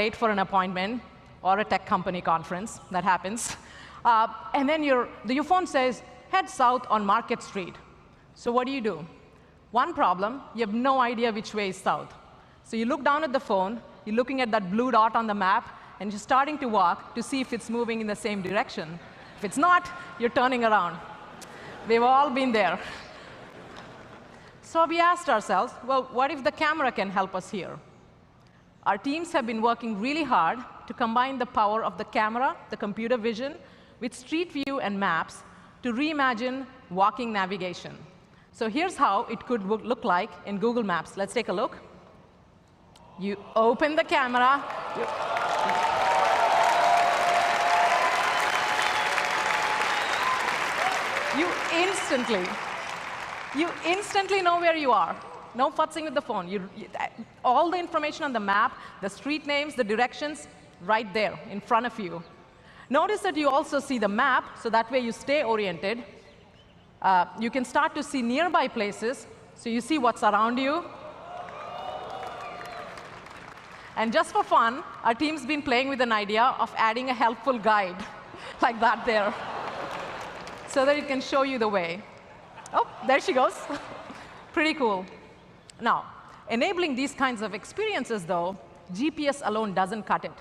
late for an appointment or a tech company conference. That happens. And then your phone says, head south on Market Street. So what do? One problem, you have no idea which way is south. So you look down at the phone, you're looking at that blue dot on the map, and you're starting to walk to see if it's moving in the same direction. If it's not, you're turning around. We've all been there. So we asked ourselves, well, what if the camera can help us here? Our teams have been working really hard to combine the power of the camera, the computer vision, with Street View and maps to reimagine walking navigation. So here's how it could look like in Google Maps. Let's take a look. You open the camera. You instantly know where you are. No futzing with the phone. All the information on the map, the street names, the directions, right there in front of you. Notice that you also see the map, so that way you stay oriented. You can start to see nearby places, so you see what's around you. And just for fun, our team's been playing with an idea of adding a helpful guide, like that there, so that it can show you the way. Oh, there she goes. Pretty cool. Now, enabling these kinds of experiences, though, GPS alone doesn't cut it.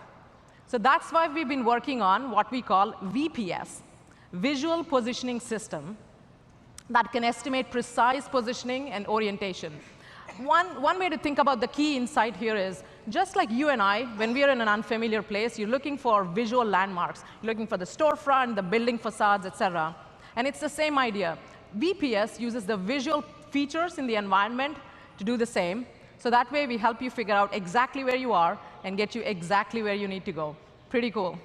So that's why we've been working on what we call VPS, Visual Positioning System, that can estimate precise positioning and orientation. One way to think about the key insight here is, just like you and I, when we are in an unfamiliar place, you're looking for visual landmarks. You're looking for the storefront, the building facades, et cetera. And it's the same idea. VPS uses the visual features in the environment to do the same. So that way, we help you figure out exactly where you are and get you exactly where you need to go. Pretty cool.